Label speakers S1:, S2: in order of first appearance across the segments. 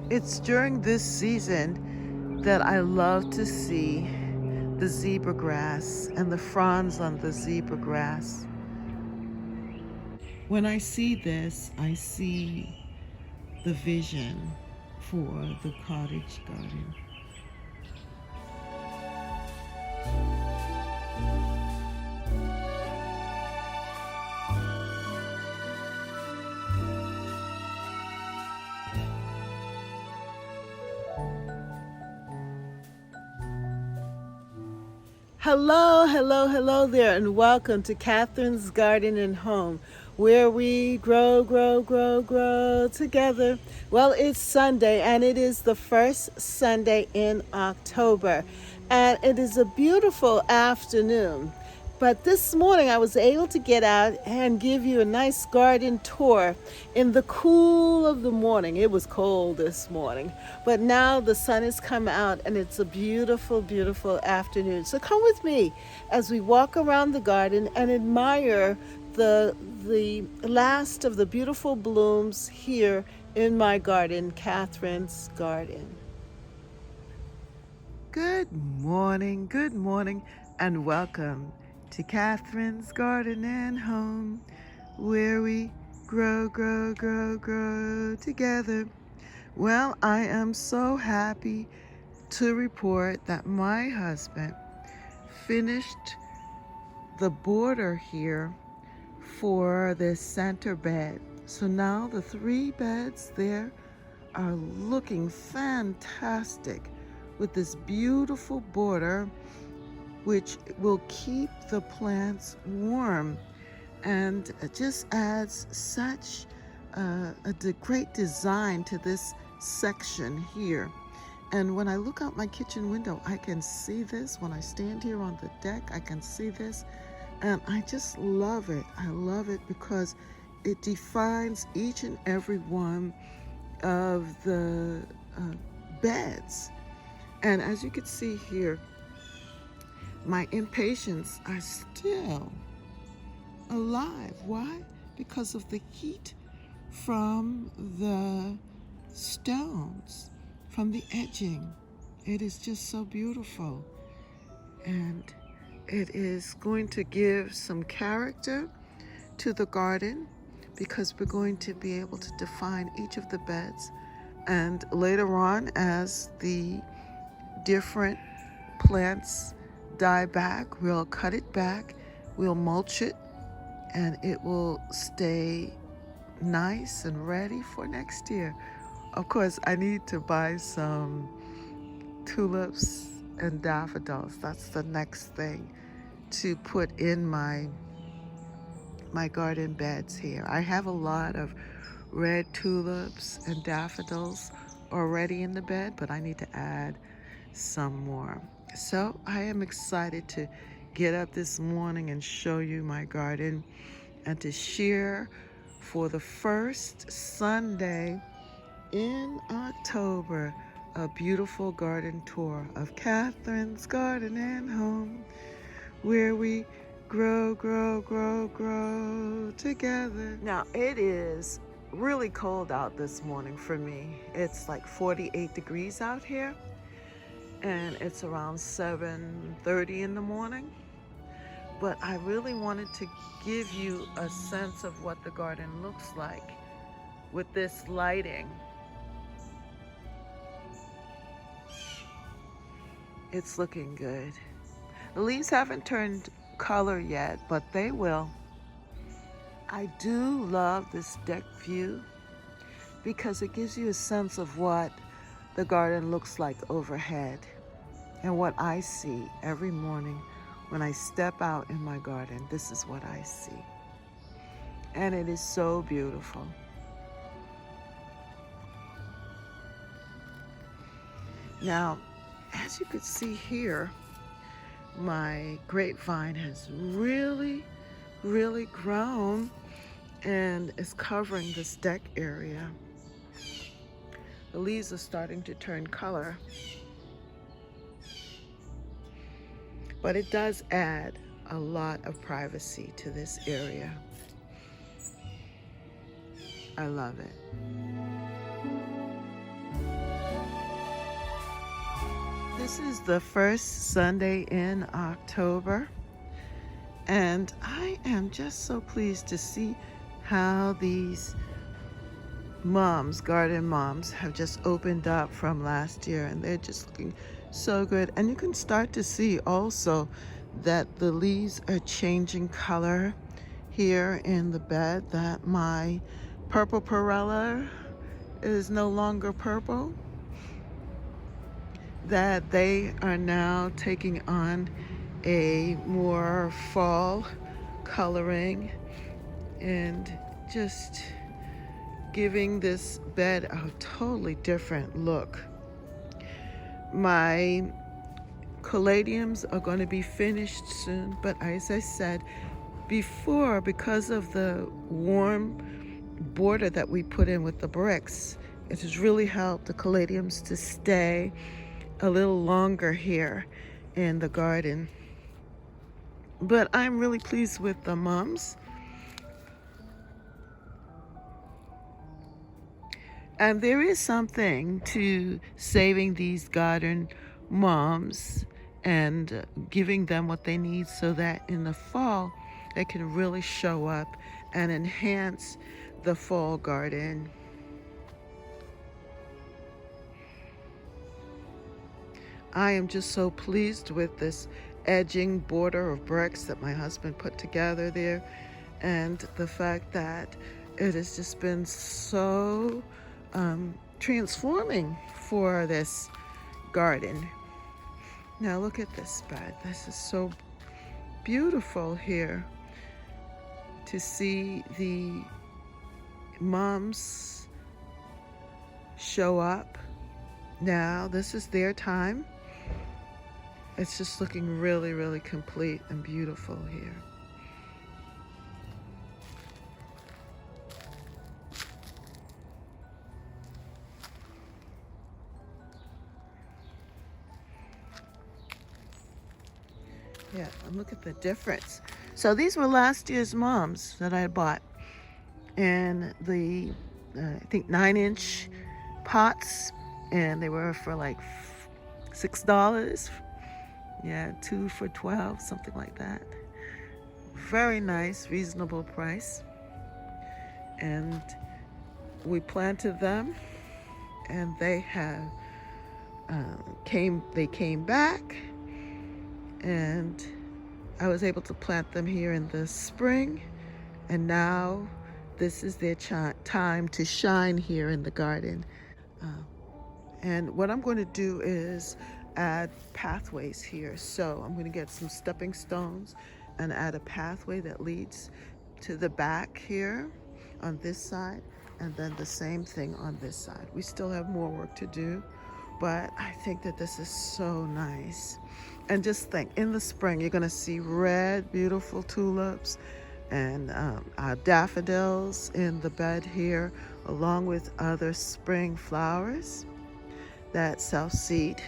S1: It's during this season that I love to see the zebra grass and the fronds on the zebra grass. When I see this, I see the vision for the cottage garden. Hello, hello, hello there, and welcome to Catherine's Garden and Home, where we grow, grow, grow, grow together. Well, it's Sunday, and it is the first Sunday in October, and it is a beautiful afternoon. But this morning I was able to get out and give you a nice garden tour in the cool of the morning. It was cold this morning, but now the sun has come out and it's a beautiful, beautiful afternoon. So come with me as we walk around the garden and admire the last of the beautiful blooms here in my garden, Catherine's Garden. Good morning, and welcome to Catherine's Garden and Home, where we grow, grow, grow, grow together. Well, I am so happy to report that my husband finished the border here for this center bed. So now the 3 beds there are looking fantastic with this beautiful border, which will keep the plants warm and just adds such a great design to this section here. And when I look out my kitchen window, I can see this. When I stand here on the deck, I can see this. And I just love it. I love it because it defines each and every one of the beds. And as you can see here, my impatiens are still alive. Why? Because of the heat from the stones, from the edging. It is just so beautiful. And it is going to give some character to the garden because we're going to be able to define each of the beds. And later on, as the different plants die back, we'll cut it back, we'll mulch it, and it will stay nice and ready for next year. Of course, I need to buy some tulips and daffodils. That's the next thing to put in my garden beds here. I have a lot of red tulips and daffodils already in the bed, but I need to add some more. So I am excited to get up this morning and show you my garden and to share for the first Sunday in October a beautiful garden tour of Catherine's Garden and Home, where we grow, grow, grow, grow together. Now it is really cold out this morning for me. It's like 48 degrees out here, and it's around 7:30 in the morning. But I really wanted to give you a sense of what the garden looks like with this lighting. It's looking good. The leaves haven't turned color yet, but they will. I do love this deck view because it gives you a sense of what the garden looks like overhead and what I see every morning when I step out in my garden. This is what I see. And it is so beautiful. Now, as you can see here, my grapevine has really, really grown and is covering this deck area. The leaves are starting to turn color, but it does add a lot of privacy to this area. I love it. This is the first Sunday in October, and I am just so pleased to see how these garden moms, have just opened up from last year, and they're just looking so good. And you can start to see also that the leaves are changing color here in the bed, that my purple perella is no longer purple, that they are now taking on a more fall coloring and just giving this bed a totally different look. My caladiums are going to be finished soon, but as I said before, because of the warm border that we put in with the bricks, it has really helped the caladiums to stay a little longer here in the garden. But I'm really pleased with the mums. And there is something to saving these garden moms and giving them what they need so that in the fall they can really show up and enhance the fall garden. I am just so pleased with this edging border of bricks that my husband put together there, and the fact that it has just been so transforming for this garden. Now look at this bed. This is so beautiful here to see the moms show up. Now this is their time. It's just looking really, really complete and beautiful here. Yeah, and look at the difference. So these were last year's mums that I bought in the, I think 9-inch pots, and they were for like $6. Yeah, 2 for $12, something like that. Very nice, reasonable price. And we planted them, and they have came back, and I was able to plant them here in the spring, and now this is their time to shine here in the garden. And what I'm going to do is add pathways here. So I'm going to get some stepping stones and add a pathway that leads to the back here on this side, and then the same thing on this side. We still have more work to do, but I think that this is so nice. And just think, in the spring you're going to see red, beautiful tulips and daffodils in the bed here, along with other spring flowers that self-seed.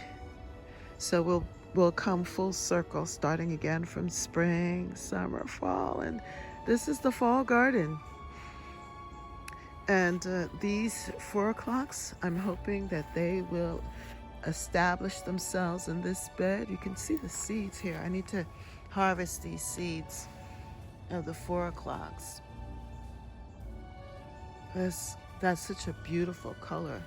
S1: So we'll come full circle, starting again from spring, summer, fall, and this is the fall garden. And these 4 o'clocks, I'm hoping that they will establish themselves in this bed. You can see the seeds here. I need to harvest these seeds of the 4 o'clocks. That's such a beautiful color.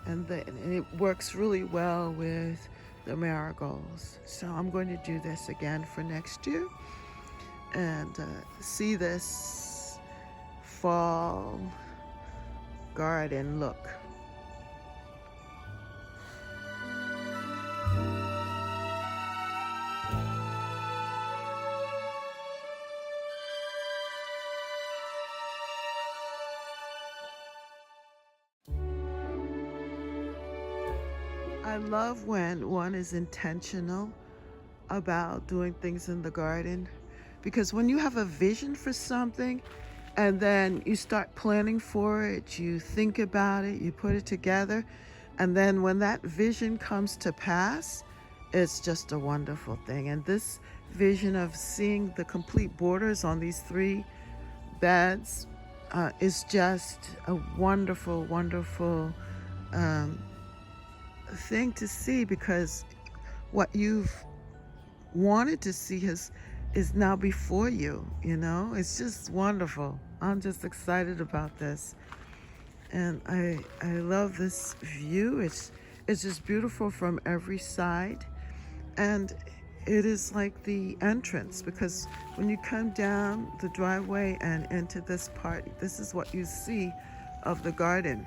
S1: And it works really well with the marigolds. So I'm going to do this again for next year and see this fall garden look. I love when one is intentional about doing things in the garden, because when you have a vision for something and then you start planning for it, you think about it, you put it together, and then when that vision comes to pass, it's just a wonderful thing. And this vision of seeing the complete borders on these 3 beds is just a wonderful, wonderful thing to see, because what you've wanted to see is now before you, you know? It's just wonderful. I'm just excited about this. And I love this view. It's just beautiful from every side. And it is like the entrance, because when you come down the driveway and into this part, this is what you see of the garden.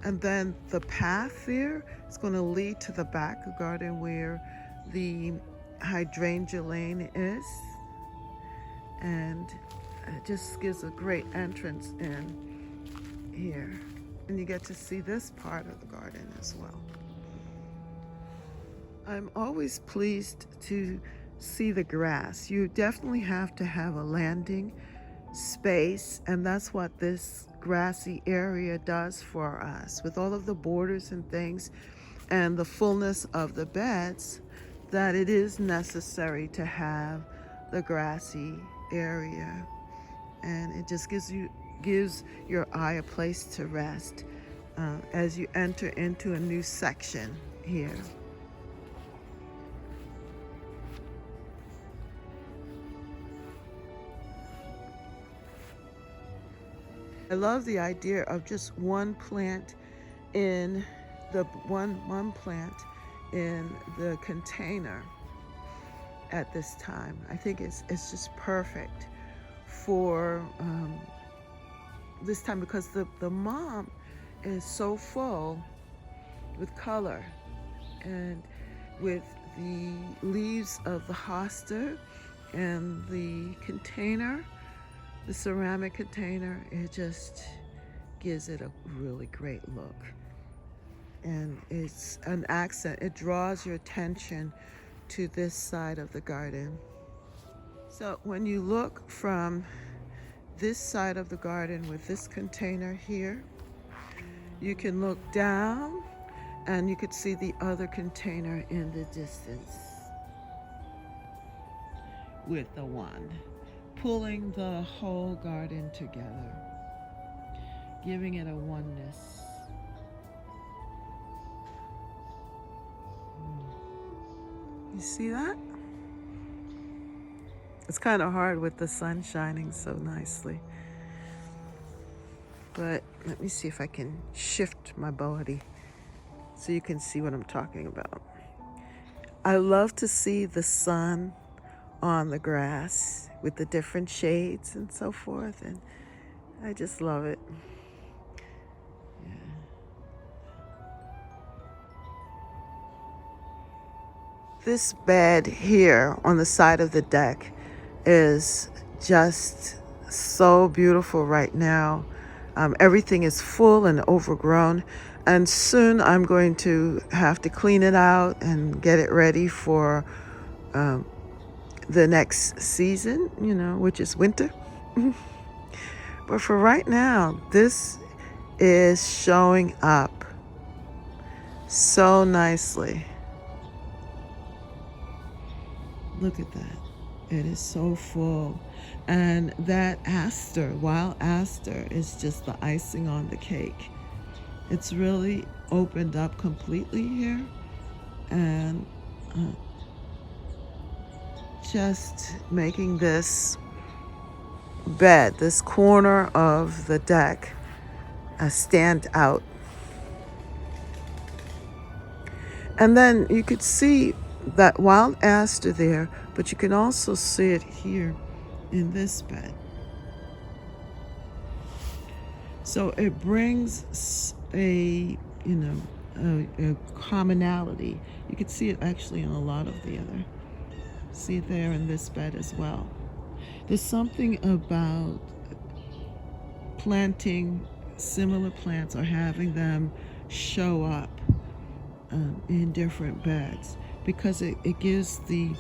S1: And then the path there is going to lead to the back garden where the hydrangea lane is. And it just gives a great entrance in here. And you get to see this part of the garden as well. I'm always pleased to see the grass. You definitely have to have a landing space, and that's what this grassy area does for us, with all of the borders and things and the fullness of the beds, that it is necessary to have the grassy area. And it just gives your eye a place to rest as you enter into a new section here. I love the idea of just one plant in the one plant in the container at this time. I think it's just perfect for this time, because the mom is so full with color, and with the leaves of the hosta and the container, the ceramic container, it just gives it a really great look. And it's an accent. It draws your attention to this side of the garden. So when you look from this side of the garden with this container here, you can look down and you could see the other container in the distance with the wand, pulling the whole garden together, giving it a oneness. You see that? It's kind of hard with the sun shining so nicely. But let me see if I can shift my body so you can see what I'm talking about. I love to see the sun on the grass with the different shades and so forth, and I just love it. Yeah. This bed here on the side of the deck is just so beautiful right now. Everything is full and overgrown, and soon I'm going to have to clean it out and get it ready for the next season, you know, which is winter. But for right now, this is showing up so nicely. Look at that. It is so full. And that aster, wild aster, is just the icing on the cake. It's really opened up completely here, and just making this bed, this corner of the deck, stand out. And then you could see that wild aster there, but you can also see it here in this bed. So it brings a commonality. You could see it actually in a lot of the other. See it there in this bed as well. There's something about planting similar plants or having them show up in different beds, because it gives the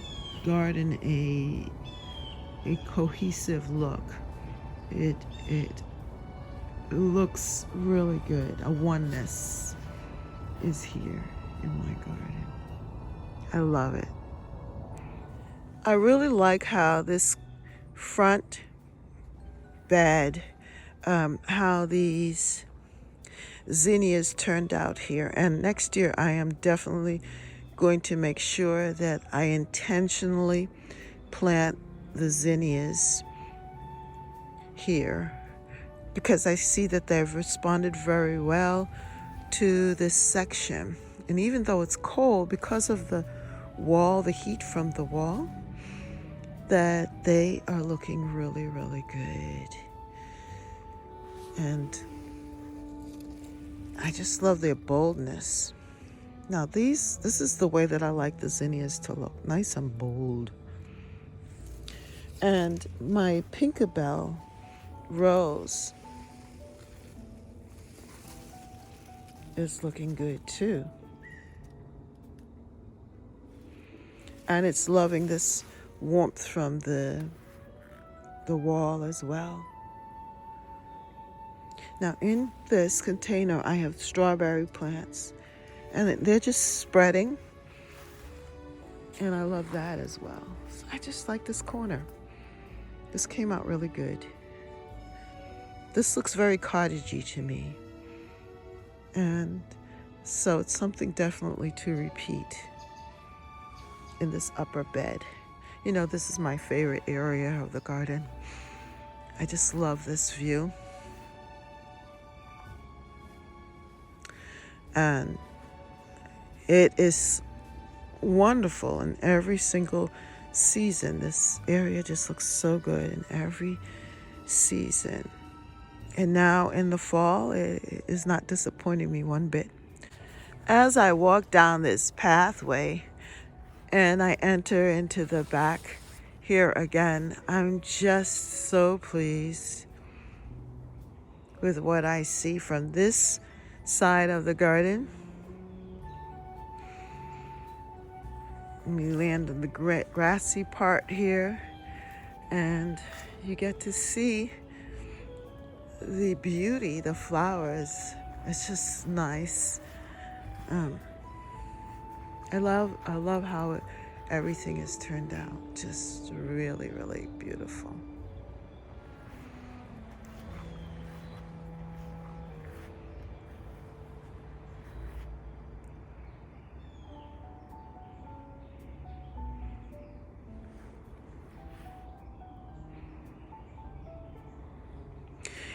S1: garden a cohesive look. It looks really good. A oneness is here in my garden. I love it. I really like how this front bed, how these zinnias turned out here. And next year I am definitely going to make sure that I intentionally plant the zinnias here, because I see that they've responded very well to this section. And even though it's cold, because of the wall, the heat from the wall, that they are looking really, really good. And I just love their boldness. Now this is the way that I like the zinnias to look, nice and bold. And my Pinkabell rose is looking good too. And it's loving this warmth from the wall as well. Now in this container I have strawberry plants, and they're just spreading, and I love that as well. So I just like this corner. This came out really good. This looks very cottagey to me, and so it's something definitely to repeat in this upper bed. You know, this is my favorite area of the garden. I just love this view. And it is wonderful in every single season. This area just looks so good in every season. And now in the fall, it is not disappointing me one bit. As I walk down this pathway and I enter into the back here again, I'm just so pleased with what I see from this side of the garden. We land in the grassy part here, and you get to see the beauty, the flowers. It's just nice. I love how everything has turned out. Just really, really beautiful.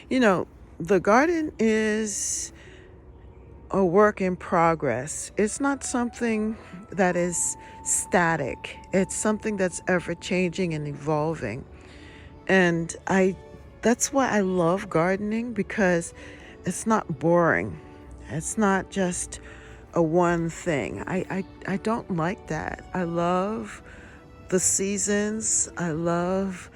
S1: You know, the garden is a work in progress. It's not something that is static. It's something that's ever changing and evolving. And that's why I love gardening, because it's not boring. It's not just a one thing. I don't like that. I love the seasons. I love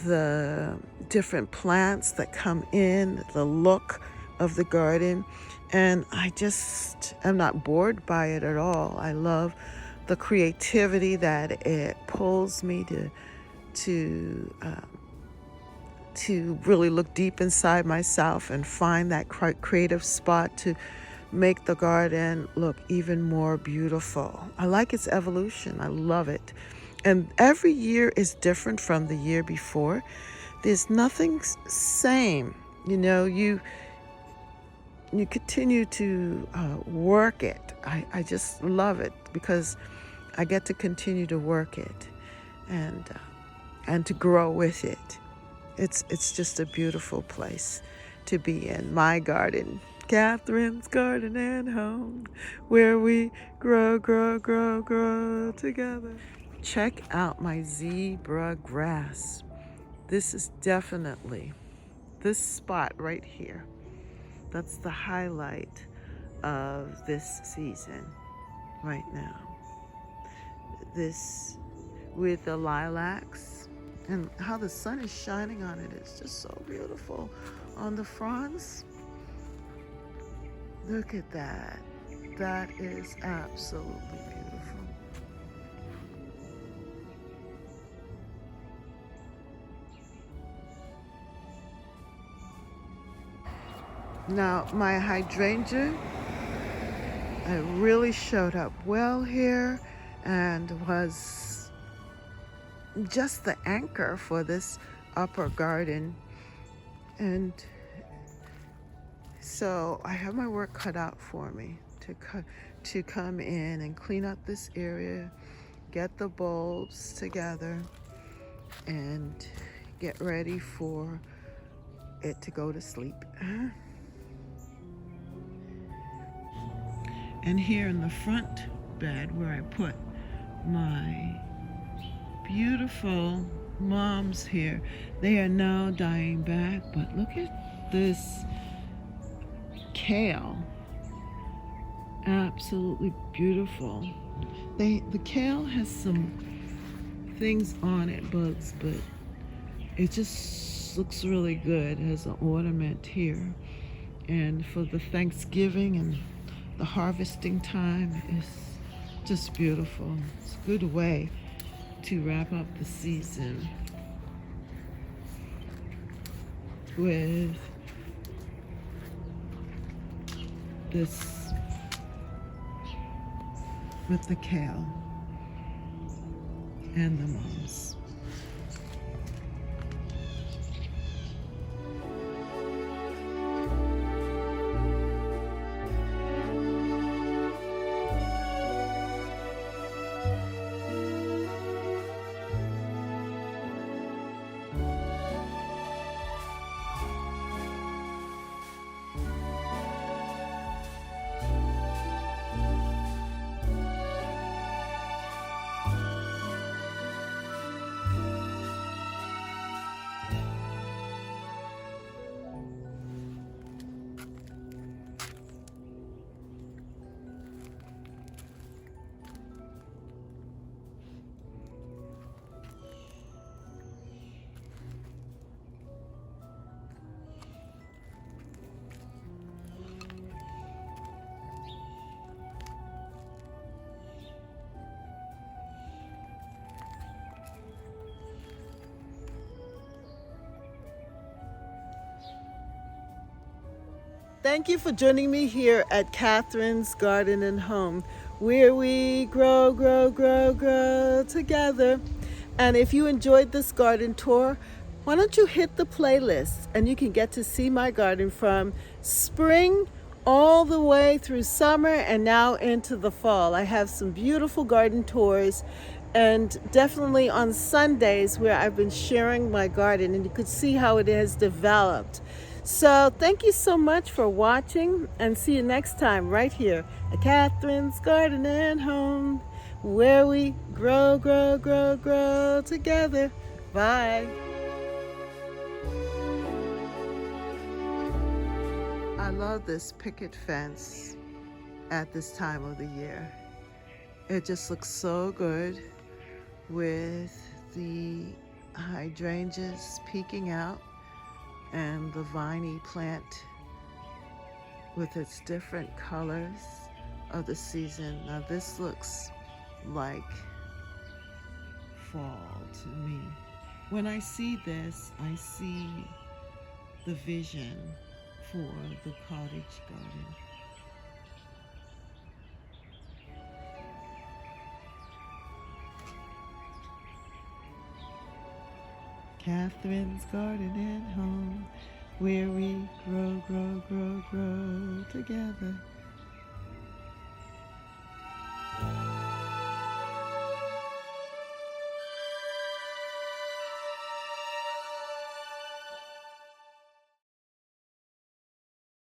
S1: the different plants that come in, the look of the garden, and I just am not bored by it at all. I love the creativity that it pulls me to really look deep inside myself and find that creative spot to make the garden look even more beautiful. I like its evolution. I love it. And every year is different from the year before. There's nothing same. You know, you continue to work it. I just love it because I get to continue to work it and to grow with it. It's just a beautiful place to be in. My garden, Catherine's Garden and Home, where we grow, grow, grow, grow together. Check out my zebra grass. This is definitely this spot right here. That's the highlight of this season right now. This with the lilacs and how the sun is shining on it. It's just so beautiful on the fronds. Look at that. That is absolutely beautiful. Now, my hydrangea, it really showed up well here and was just the anchor for this upper garden. And So I have my work cut out for me to come in and clean up this area, get the bulbs together, and get ready for it to go to sleep. And here in the front bed where I put my beautiful moms here, they are now dying back, but look at this kale. Absolutely beautiful. The kale has some things on it, bugs, but it just looks really good as an ornament here. And for the Thanksgiving and the harvesting time, is just beautiful. It's a good way to wrap up the season with the kale and the mums. Thank you for joining me here at Catherine's Garden and Home, where we grow, grow, grow, grow together. And if you enjoyed this garden tour, why don't you hit the playlist and you can get to see my garden from spring all the way through summer and now into the fall. I have some beautiful garden tours, and definitely on Sundays where I've been sharing my garden, and you could see how it has developed. So thank you so much for watching, and see you next time right here at Catherine's Garden and Home, where we grow, grow, grow, grow together. Bye. I love this picket fence at this time of the year. It just looks so good with the hydrangeas peeking out and the viney plant with its different colors of the season. Now this looks like fall to me. When I see this, I see the vision for the cottage garden. Catherine's Garden and Home, where we grow, grow, grow, grow together.